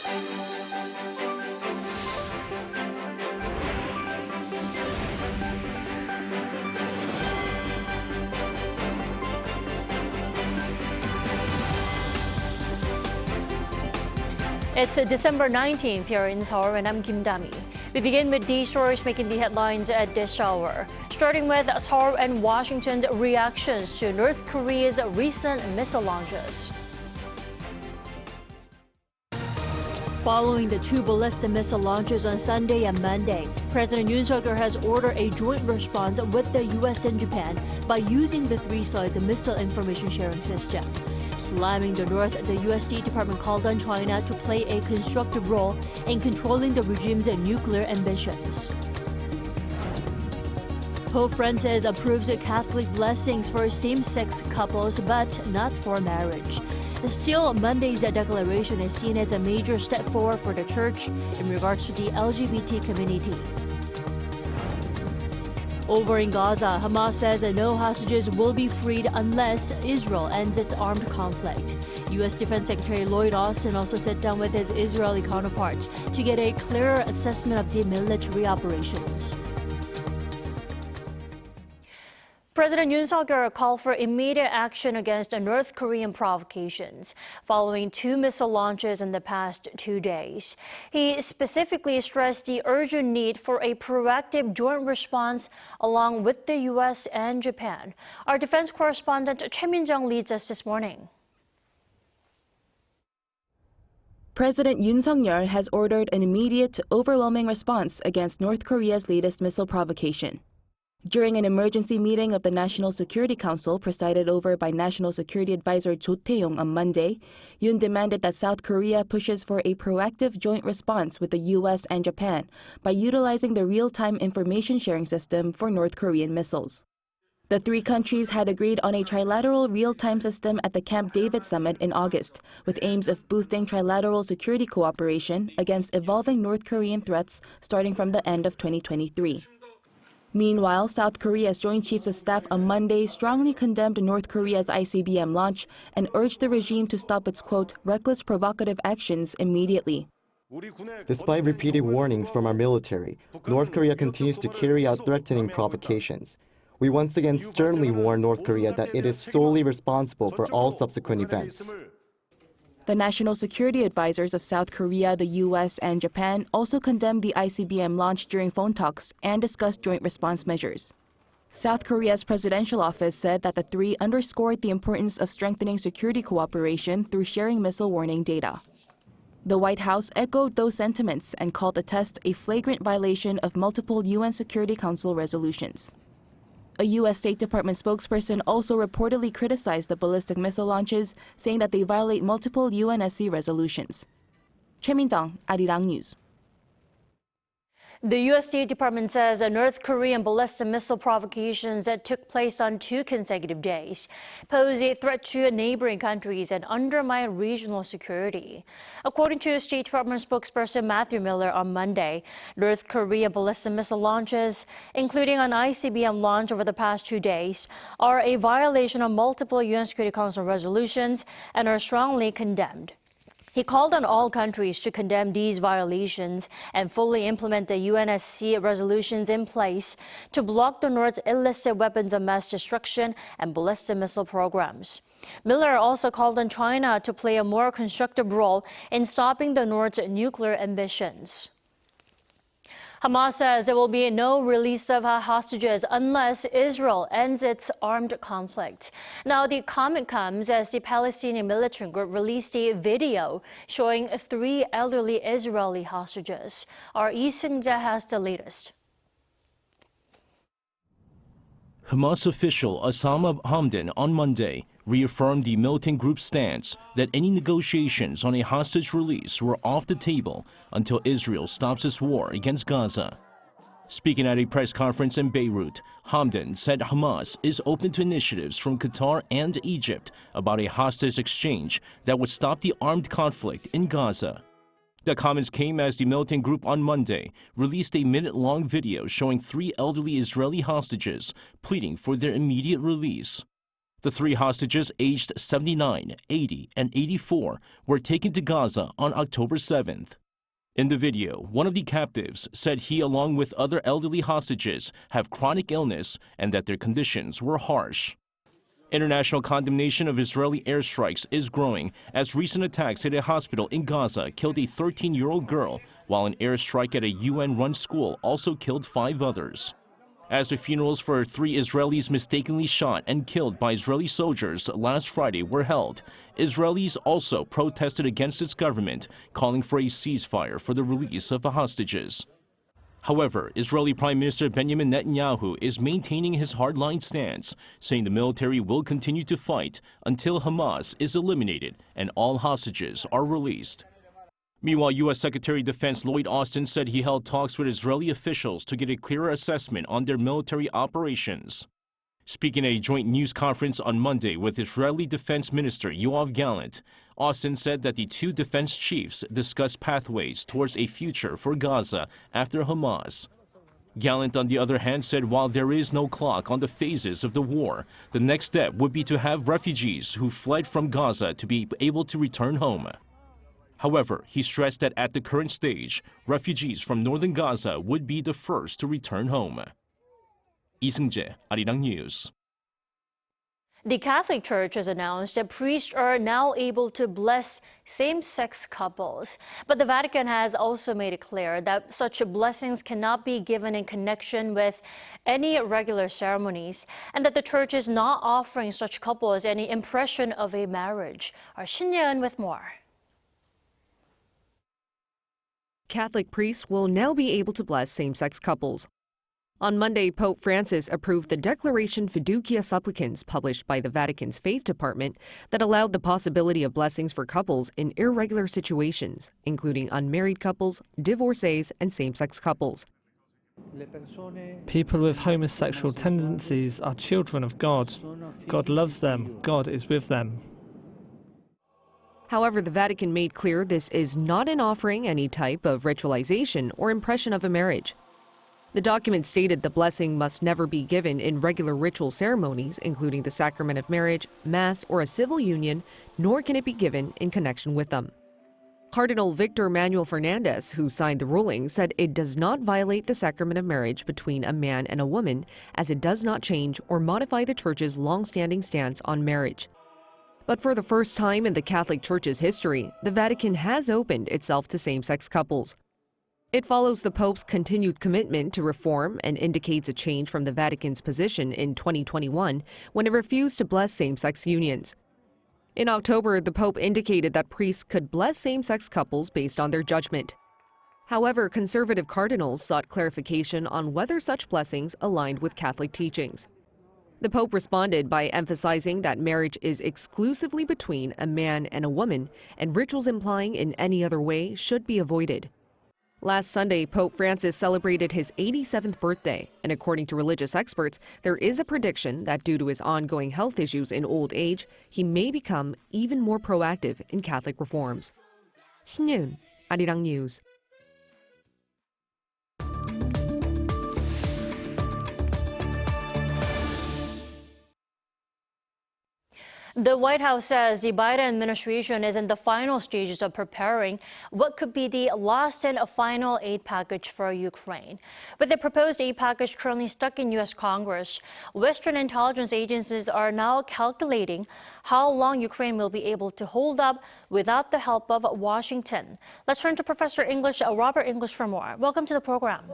It's December 19th here in Seoul, and I'm Kim Dami. We begin with these stories making the headlines at this hour. Starting with Seoul and Washington's reactions to North Korea's recent missile launches. Following the two ballistic missile launches on Sunday and Monday, President Yoon has ordered a joint response with the U.S. and Japan by using the three sides missile information sharing system. Slamming the North, the U.S. State Department called on China to play a constructive role in controlling the regime's nuclear ambitions. Pope Francis approves Catholic blessings for same-sex couples, but not for marriage. Still, Monday's declaration is seen as a major step forward for the Church in regards to the LGBT community. Over in Gaza, Hamas says no hostages will be freed unless Israel ends its armed conflict. U.S. Defense Secretary Lloyd Austin also sat down with his Israeli counterparts to get a clearer assessment of the military operations. President Yoon called for immediate action against the North Korean provocations following two missile launches in the past 2 days. He specifically stressed the urgent need for a proactive joint response along with the U.S. and Japan. Our defense correspondent Choi Min-jung leads us this morning. President Yoon has ordered an immediate, overwhelming response against North Korea's latest missile provocation. During an emergency meeting of the National Security Council presided over by National Security Advisor Jo Tae-yong on Monday, Yoon demanded that South Korea pushes for a proactive joint response with the U.S. and Japan by utilizing the real-time information sharing system for North Korean missiles. The three countries had agreed on a trilateral real-time system at the Camp David summit in August, with aims of boosting trilateral security cooperation against evolving North Korean threats starting from the end of 2023. Meanwhile, South Korea's Joint Chiefs of Staff on Monday strongly condemned North Korea's ICBM launch and urged the regime to stop its, quote, reckless provocative actions immediately. Despite repeated warnings from our military, North Korea continues to carry out threatening provocations. We once again sternly warn North Korea that it is solely responsible for all subsequent events. The national security advisors of South Korea, the U.S., and Japan also condemned the ICBM launch during phone talks and discussed joint response measures. South Korea's presidential office said that the three underscored the importance of strengthening security cooperation through sharing missile warning data. The White House echoed those sentiments and called the test a flagrant violation of multiple UN Security Council resolutions. A U.S. State Department spokesperson also reportedly criticized the ballistic missile launches, saying that they violate multiple UNSC resolutions. Choi Min-jung, Arirang News. The U.S. State Department says North Korean ballistic missile provocations that took place on 2 consecutive days pose a threat to neighboring countries and undermine regional security. According to State Department spokesperson Matthew Miller on Monday, North Korean ballistic missile launches, including an ICBM launch over the past 2 days, are a violation of multiple UN Security Council resolutions and are strongly condemned. He called on all countries to condemn these violations and fully implement the UNSC resolutions in place to block the North's illicit weapons of mass destruction and ballistic missile programs. Miller also called on China to play a more constructive role in stopping the North's nuclear ambitions. Hamas says there will be no release of hostages unless Israel ends its armed conflict. Now, the comment comes as the Palestinian militant group released a video showing 3 elderly Israeli hostages. Our Lee Seung-jae has the latest. Hamas official Osama Hamdan on Monday reaffirmed the militant group's stance that any negotiations on a hostage release were off the table until Israel stops its war against Gaza. Speaking at a press conference in Beirut, Hamdan said Hamas is open to initiatives from Qatar and Egypt about a hostage exchange that would stop the armed conflict in Gaza. The comments came as the militant group on Monday released a minute-long video showing 3 elderly Israeli hostages pleading for their immediate release. The three hostages, aged 79, 80, and 84, were taken to Gaza on October 7th. In the video, one of the captives said he, along with other elderly hostages, have chronic illness and that their conditions were harsh. International condemnation of Israeli airstrikes is growing as recent attacks at a hospital in Gaza killed a 13-year-old girl, while an airstrike at a UN-run school also killed 5 others. As the funerals for 3 Israelis mistakenly shot and killed by Israeli soldiers last Friday were held, Israelis also protested against its government, calling for a ceasefire for the release of the hostages. However, Israeli Prime Minister Benjamin Netanyahu is maintaining his hardline stance, saying the military will continue to fight until Hamas is eliminated and all hostages are released. Meanwhile, U.S. Secretary of Defense Lloyd Austin said he held talks with Israeli officials to get a clearer assessment on their military operations. Speaking at a joint news conference on Monday with Israeli Defense Minister Yoav Gallant, Austin said that the 2 defense chiefs discussed pathways towards a future for Gaza after Hamas. Gallant, on the other hand, said while there is no clock on the phases of the war, the next step would be to have refugees who fled from Gaza to be able to return home. However, he stressed that at the current stage, refugees from northern Gaza would be the first to return home. Lee Seung-jae, Arirang News. The Catholic Church has announced that priests are now able to bless same-sex couples. But the Vatican has also made it clear that such blessings cannot be given in connection with any regular ceremonies, and that the Church is not offering such couples any impression of a marriage. Our Shin Yeon with more. Catholic priests will now be able to bless same-sex couples. On Monday, Pope Francis approved the Declaration Fiducia Supplicans published by the Vatican's Faith Department that allowed the possibility of blessings for couples in irregular situations, including unmarried couples, divorcees, and same-sex couples. People with homosexual tendencies are children of God. God loves them. God is with them. However, the Vatican made clear this is not an offering any type of ritualization or impression of a marriage. The document stated the blessing must never be given in regular ritual ceremonies, including the sacrament of marriage, mass, or a civil union, nor can it be given in connection with them. Cardinal Victor Manuel Fernandez, who signed the ruling, said it does not violate the sacrament of marriage between a man and a woman, as it does not change or modify the Church's long-standing stance on marriage. But for the first time in the Catholic Church's history, the Vatican has opened itself to same-sex couples. It follows the Pope's continued commitment to reform and indicates a change from the Vatican's position in 2021 when it refused to bless same-sex unions. In October, the Pope indicated that priests could bless same-sex couples based on their judgment. However, conservative cardinals sought clarification on whether such blessings aligned with Catholic teachings. The Pope responded by emphasizing that marriage is exclusively between a man and a woman, and rituals implying in any other way should be avoided. Last Sunday, Pope Francis celebrated his 87th birthday, and according to religious experts, there is a prediction that due to his ongoing health issues in old age, he may become even more proactive in Catholic reforms. Shin Yeon, Arirang News. The White House says the Biden administration is in the final stages of preparing what could be the last and final aid package for Ukraine. With the proposed aid package currently stuck in U.S. Congress, Western intelligence agencies are now calculating how long Ukraine will be able to hold up without the help of Washington. Let's turn to Professor Robert English for more. Welcome to the program.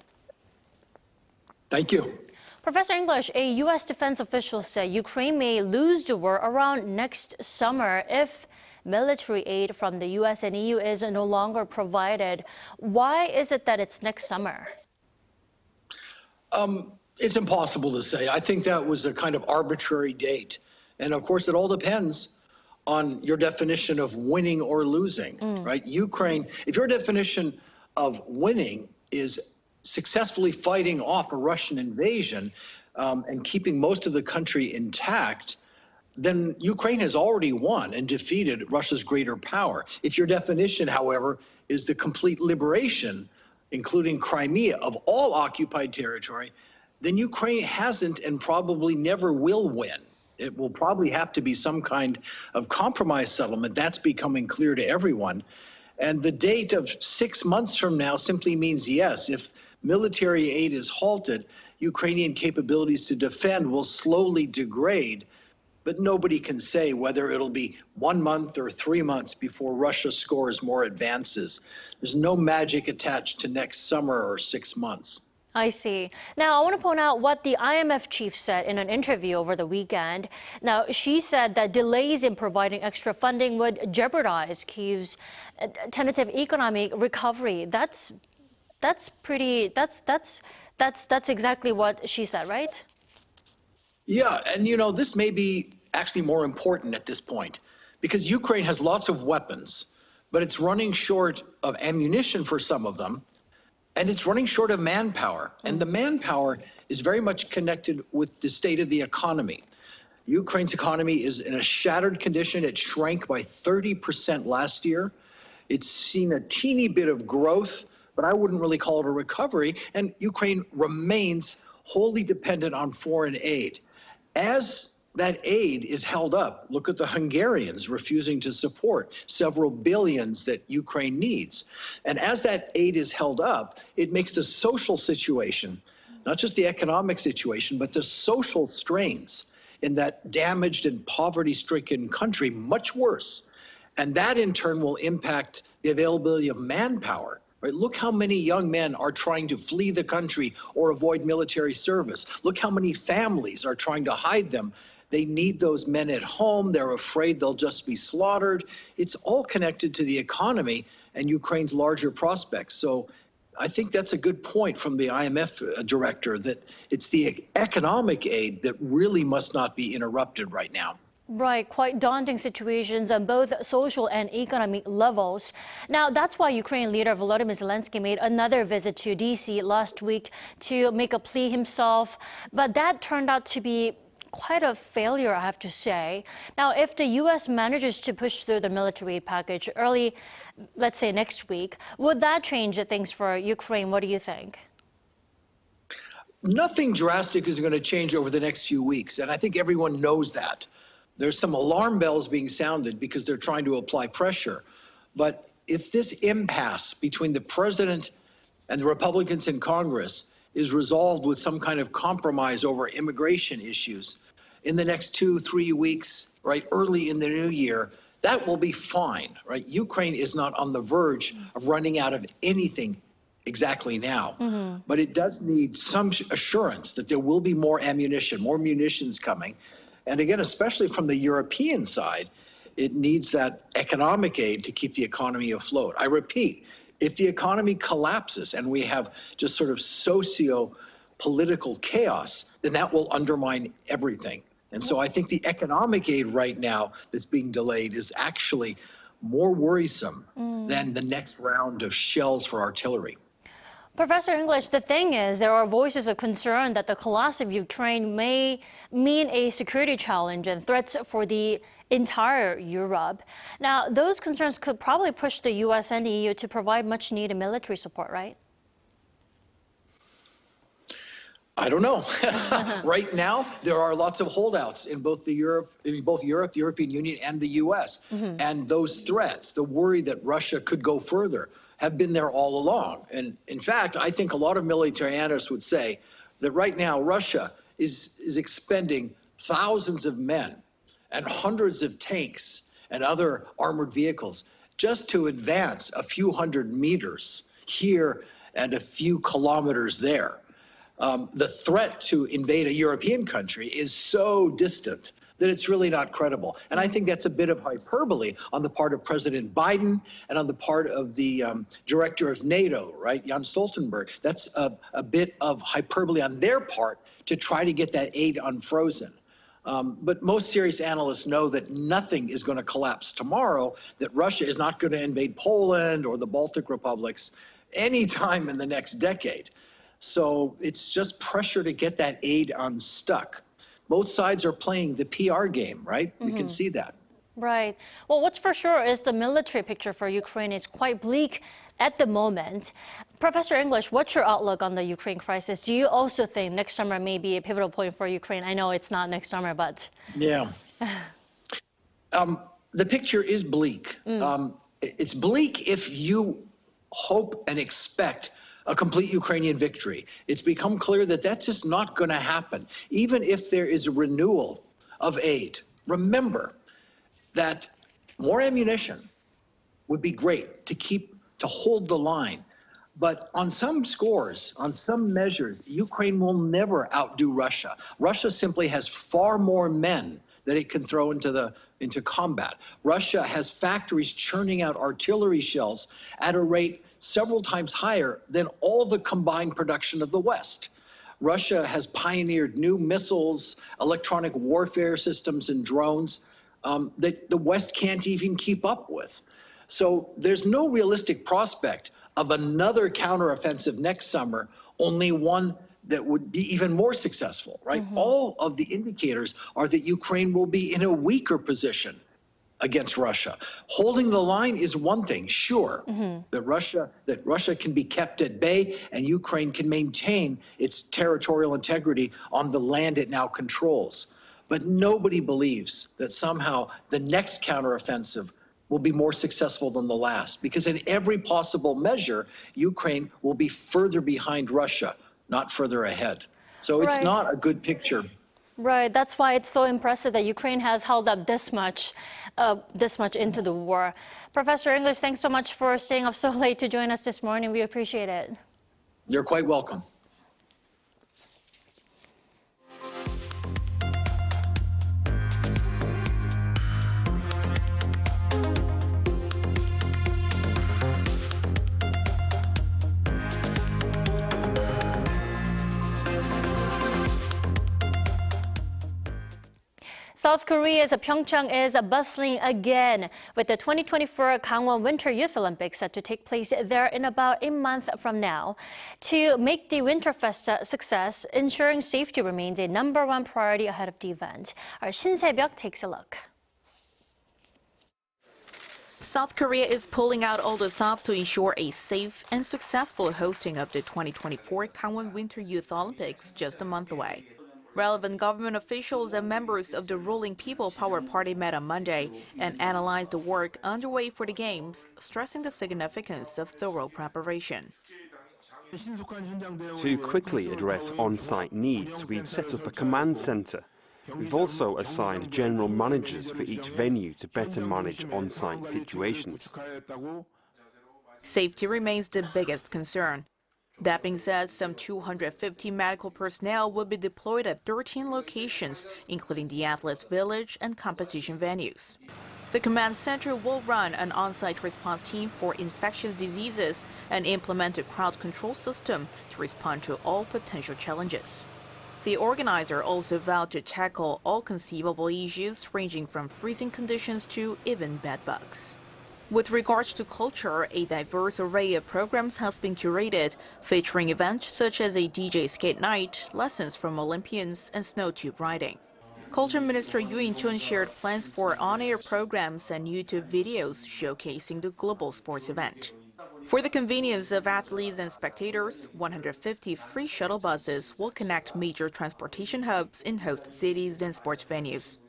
Thank you. Professor English, a U.S. defense official said Ukraine may lose the war around next summer if military aid from the U.S. and EU is no longer provided. Why is it that it's next summer? It's impossible to say. I think that was a kind of arbitrary date. And of course, it all depends on your definition of winning or losing, right? Ukraine, if your definition of winning is successfully fighting off a Russian invasion and keeping most of the country intact, then Ukraine has already won and defeated Russia's greater power. If your definition, however, is the complete liberation, including Crimea, of all occupied territory, then Ukraine hasn't and probably never will win. It will probably have to be some kind of compromise settlement. That's becoming clear to everyone. And the date of 6 months from now simply means yes, if military aid is halted, Ukrainian capabilities to defend will slowly degrade. But nobody can say whether it'll be 1 month or 3 months before Russia scores more advances. There's no magic attached to next summer or 6 months. I see. Now, I want to point out what the IMF chief said in an interview over the weekend. Now, she said that delays in providing extra funding would jeopardize Kyiv's tentative economic recovery. That's exactly what she said, right? Yeah, and you know, this may be actually more important at this point because Ukraine has lots of weapons, but it's running short of ammunition for some of them. And it's running short of manpower. And the manpower is very much connected with the state of the economy. Ukraine's economy is in a shattered condition. It shrank by 30% last year. It's seen a teeny bit of growth, but I wouldn't really call it a recovery. And Ukraine remains wholly dependent on foreign aid. As that aid is held up, look at the Hungarians refusing to support several billions that Ukraine needs. And as that aid is held up, it makes the social situation, not just the economic situation, but the social strains in that damaged and poverty-stricken country much worse. And that in turn will impact the availability of manpower. Right? Look how many young men are trying to flee the country or avoid military service. Look how many families are trying to hide them. They need those men at home. They're afraid they'll just be slaughtered. It's all connected to the economy and Ukraine's larger prospects. So I think that's a good point from the IMF director, that it's the economic aid that really must not be interrupted right now. Right, quite daunting situations on both social and economic levels. Now, that's why Ukraine leader Volodymyr Zelensky made another visit to D.C. last week to make a plea himself. But that turned out to be quite a failure, I have to say. Now, if the U.S. manages to push through the military aid package early, let's say next week, would that change things for Ukraine? What do you think? Nothing drastic is going to change over the next few weeks, and I think everyone knows that. There's some alarm bells being sounded because they're trying to apply pressure. But if this impasse between the president and the Republicans in Congress is resolved with some kind of compromise over immigration issues in the next 2-3 weeks, right, early in the new year, that will be fine, right? Ukraine is not on the verge of running out of anything exactly now. But it does need some assurance that there will be more ammunition, more munitions coming. And again, especially from the European side, it needs that economic aid to keep the economy afloat. I repeat, if the economy collapses and we have just sort of socio-political chaos, then that will undermine everything. And so I think the economic aid right now that's being delayed is actually more worrisome than the next round of shells for artillery. Professor English, the thing is, there are voices of concern that the collapse of Ukraine may mean a security challenge and threats for the entire Europe. Now, those concerns could probably push the U.S. and EU to provide much needed military support, right? I don't know. Right now, there are lots of holdouts in both Europe, the European Union, and the U.S. And those threats, the worry that Russia could go further, have been there all along. And in fact, I think a lot of military analysts would say that right now Russia is expending thousands of men and hundreds of tanks and other armored vehicles just to advance a few hundred meters here and a few kilometers there. The threat to invade a European country is so distant that it's really not credible. And I think that's a bit of hyperbole on the part of President Biden and on the part of the director of NATO, right, Jens Stoltenberg. That's a bit of hyperbole on their part to try to get that aid unfrozen. But most serious analysts know that nothing is going to collapse tomorrow, that Russia is not going to invade Poland or the Baltic republics anytime in the next decade. So it's just pressure to get that aid unstuck. Both sides are playing the PR game, right? We can see that. Right. Well, what's for sure is the military picture for Ukraine is quite bleak at the moment. Professor English, what's your outlook on the Ukraine crisis? Do you also think next summer may be a pivotal point for Ukraine? I know it's not next summer, but... Yeah. The picture is bleak. It's bleak if you hope and expect a complete Ukrainian victory. It's become clear that that's just not going to happen, even if there is a renewal of aid. Remember that more ammunition would be great to hold the line. But on some scores, on some measures, Ukraine will never outdo Russia. Russia simply has far more men that it can throw into combat. Russia has factories churning out artillery shells at a rate several times higher than all the combined production of the West. Russia has pioneered new missiles, electronic warfare systems, and drones that the West can't even keep up with. So there's no realistic prospect of another counteroffensive next summer, only one that would be even more successful, right? All of the indicators are that Ukraine will be in a weaker position against Russia. Holding the line is one thing, sure, that Russia can be kept at bay and Ukraine can maintain its territorial integrity on the land it now controls. But nobody believes that somehow the next counteroffensive will be more successful than the last, because in every possible measure, Ukraine will be further behind Russia, not further ahead. So it's not a good picture. Right. That's why it's so impressive that Ukraine has held up this much into the war. Professor English, thanks so much for staying up so late to join us this morning. We appreciate it. You're quite welcome. South Korea's Pyeongchang is bustling again, with the 2024 Gwanghwamun Winter Youth Olympics set to take place there in about a month from now. To make the Winter Festa a success, ensuring safety remains a #1 priority ahead of the event. Our Shin Se-byuk takes a look. South Korea is pulling out all the stops to ensure a safe and successful hosting of the 2024 Gwanghwamun Winter Youth Olympics just a month away. Relevant government officials and members of the ruling People Power Party met on Monday and analyzed the work underway for the Games, stressing the significance of thorough preparation. To quickly address on-site needs, we've set up a command centre. We've also assigned general managers for each venue to better manage on-site situations. Safety remains the biggest concern. That being said, some 250 medical personnel will be deployed at 13 locations, including the athletes' village and competition venues. The command center will run an on-site response team for infectious diseases and implement a crowd control system to respond to all potential challenges. The organizer also vowed to tackle all conceivable issues, ranging from freezing conditions to even bedbugs. With regards to culture, a diverse array of programs has been curated, featuring events such as a DJ skate night, lessons from Olympians, and snow tube riding. Culture Minister Yoon shared plans for on-air programs and YouTube videos showcasing the global sports event. For the convenience of athletes and spectators, 150 free shuttle buses will connect major transportation hubs in host cities and sports venues.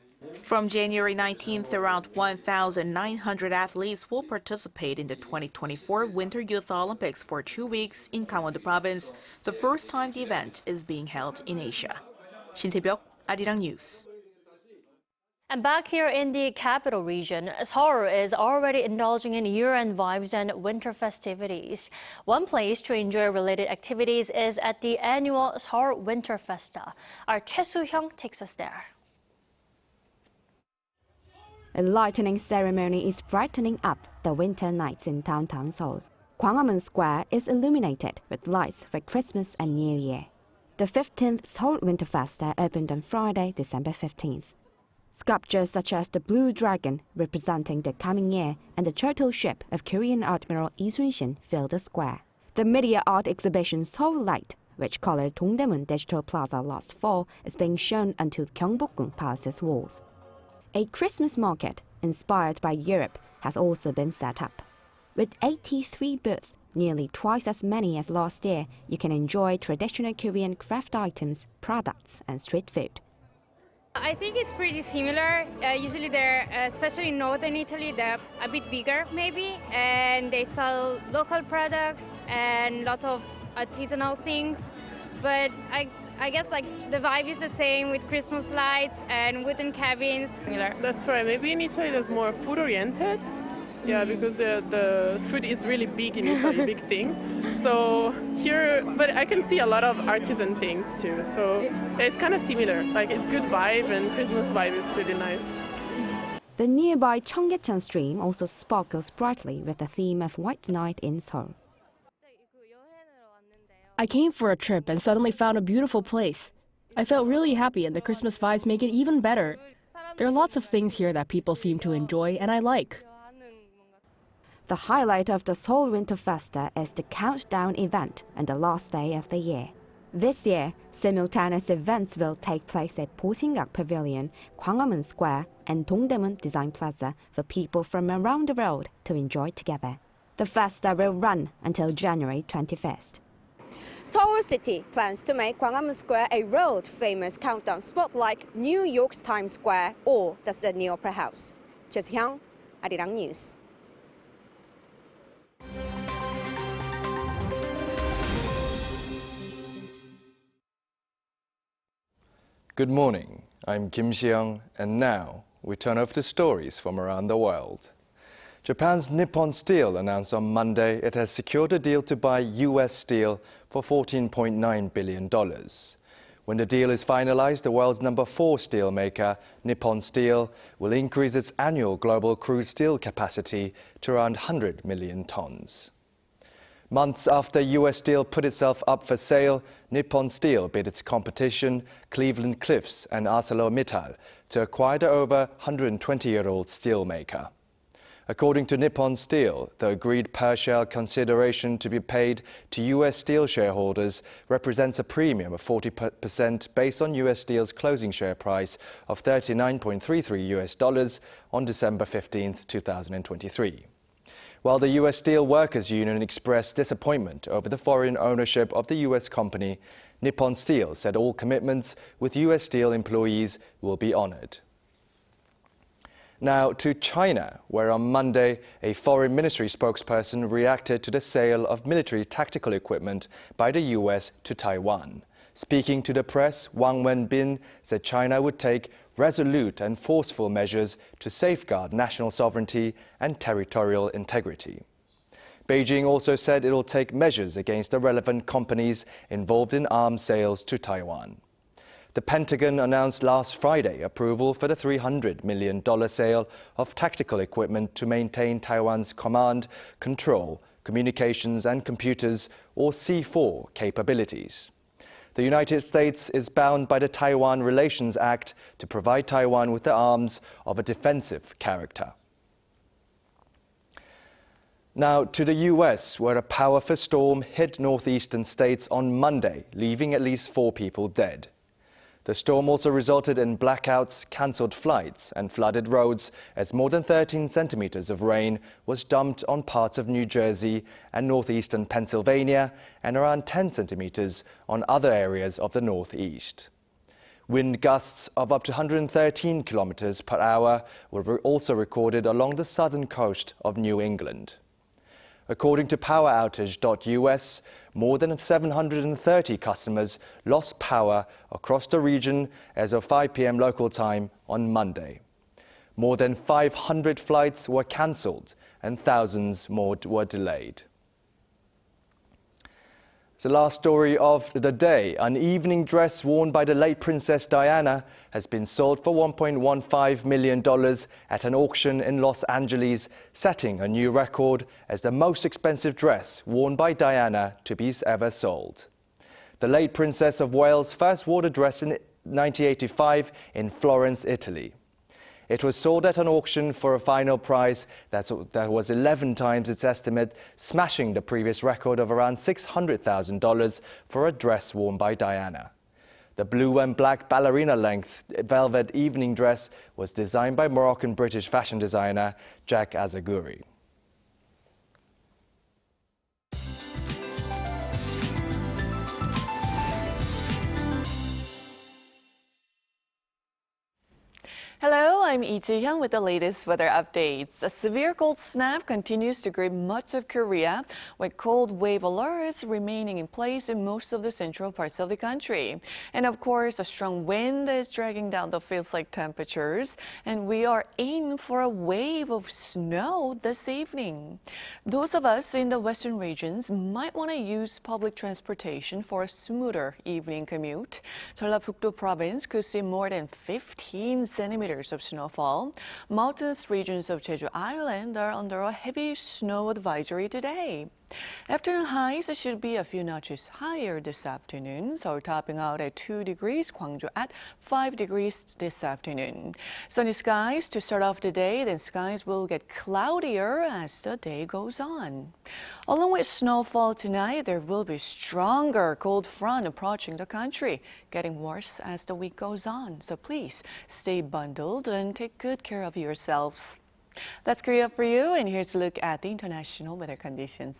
From January 19th, around 1,900 athletes will participate in the 2024 Winter Youth Olympics for 2 weeks in Gangwon Province, the first time the event is being held in Asia. Shin Se-byuk, Arirang News. And back here in the capital region, Seoul is already indulging in year-end vibes and winter festivities. One place to enjoy related activities is at the annual Seoul Winter Festa. Our Choi Soo-hyung takes us there. A lightning ceremony is brightening up the winter nights in downtown Seoul. Gwanghwamun Square is illuminated with lights for Christmas and New Year. The 15th Seoul Winter Festa opened on Friday, December 15th. Sculptures such as the Blue Dragon, representing the coming year, and the turtle ship of Korean Admiral Lee Sun-shin fill the square. The media art exhibition Seoul Light, which colored Dongdaemun Digital Plaza last fall, is being shown onto Gyeongbokgung Palace's walls. A Christmas market, inspired by Europe, has also been set up. With 83 booths, nearly twice as many as last year, you can enjoy traditional Korean craft items, products, and street food. I think it's pretty similar. Usually they're, especially in northern Italy, they're a bit bigger maybe, and they sell local products and lots of artisanal things. But I guess like the vibe is the same with Christmas lights and wooden cabins. Similar. That's right. Maybe in Italy there's more food oriented. Yeah, because the food is really big in Italy, big thing. So here, but I can see a lot of artisan things too. So it's kind of similar. Like it's good vibe, and Christmas vibe is really nice. The nearby Cheonggyecheon stream also sparkles brightly with the theme of White Night in Seoul. I came for a trip and suddenly found a beautiful place. I felt really happy, and the Christmas vibes make it even better. There are lots of things here that people seem to enjoy, and I like. The highlight of the Seoul Winter Festa is the countdown event and the last day of the year. This year, simultaneous events will take place at Posinggak Pavilion, Gwanghwamun Square, and Dongdaemun Design Plaza for people from around the world to enjoy together. The festa will run until January 21st. Seoul City plans to make Gwanghwamun Square a world-famous countdown spot like New York's Times Square or the Sydney Opera House. Choi Soo-hyung, Arirang News. Good morning, I'm Kim Si-young, and now we turn over to stories from around the world. Japan's Nippon Steel announced on Monday it has secured a deal to buy U.S. steel for $14.9 billion. When the deal is finalized, the world's number 4 steel maker, Nippon Steel, will increase its annual global crude steel capacity to around 100 million tons. Months after U.S. Steel put itself up for sale, Nippon Steel bid its competition, Cleveland-Cliffs and ArcelorMittal, to acquire the over 120-year-old steelmaker. According to Nippon Steel, the agreed per-share consideration to be paid to U.S. Steel shareholders represents a premium of 40% based on U.S. Steel's closing share price of $39.33 on December 15, 2023. While the U.S. Steel Workers Union expressed disappointment over the foreign ownership of the U.S. company, Nippon Steel said all commitments with U.S. Steel employees will be honored. Now to China, where on Monday, a foreign ministry spokesperson reacted to the sale of military tactical equipment by the U.S. to Taiwan. Speaking to the press, Wang Wenbin said China would take resolute and forceful measures to safeguard national sovereignty and territorial integrity. Beijing also said it will take measures against the relevant companies involved in arms sales to Taiwan. The Pentagon announced last Friday approval for the $300 million sale of tactical equipment to maintain Taiwan's command, control, communications and computers, or C4 capabilities. The United States is bound by the Taiwan Relations Act to provide Taiwan with the arms of a defensive character. Now to the U.S., where a powerful storm hit northeastern states on Monday, leaving at least 4 people dead. The storm also resulted in blackouts, cancelled flights and flooded roads as more than 13 centimeters of rain was dumped on parts of New Jersey and northeastern Pennsylvania and around 10 centimeters on other areas of the northeast. Wind gusts of up to 113 kilometers per hour were also recorded along the southern coast of New England. According to PowerOutage.us, more than 730 customers lost power across the region as of 5 p.m. local time on Monday. More than 500 flights were cancelled and thousands more were delayed. The last story of the day. An evening dress worn by the late Princess Diana has been sold for $1.15 million at an auction in Los Angeles, setting a new record as the most expensive dress worn by Diana to be ever sold. The late Princess of Wales first wore the dress in 1985 in Florence, Italy. It was sold at an auction for a final price that was 11 times its estimate, smashing the previous record of around $600,000 for a dress worn by Diana. The blue and black ballerina-length velvet evening dress was designed by Moroccan-British fashion designer Jack Azaguri. Hello, I'm Lee Ji-hyun with the latest weather updates. A severe cold snap continues to grip much of Korea, with cold wave alerts remaining in place in most of the central parts of the country. And of course, a strong wind is dragging down the feels-like temperatures, and we are in for a wave of snow this evening. Those of us in the western regions might want to use public transportation for a smoother evening commute. Jeollabuk-do province could see more than 15 centimeters of snowfall. Mountainous regions of Jeju Island are under a heavy snow advisory today. Afternoon highs should be a few notches higher this afternoon, so topping out at 2 degrees, Gwangju at 5 degrees this afternoon. Sunny skies to start off the day, then skies will get cloudier as the day goes on. Along with snowfall tonight, there will be stronger cold front approaching the country, getting worse as the week goes on. So please stay bundled and take good care of yourselves. That's Korea for you, and here's a look at the international weather conditions.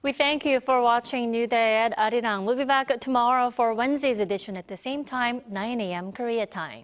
We thank you for watching New Day at Arirang. We'll be back tomorrow for Wednesday's edition at the same time, 9 a.m. Korea time.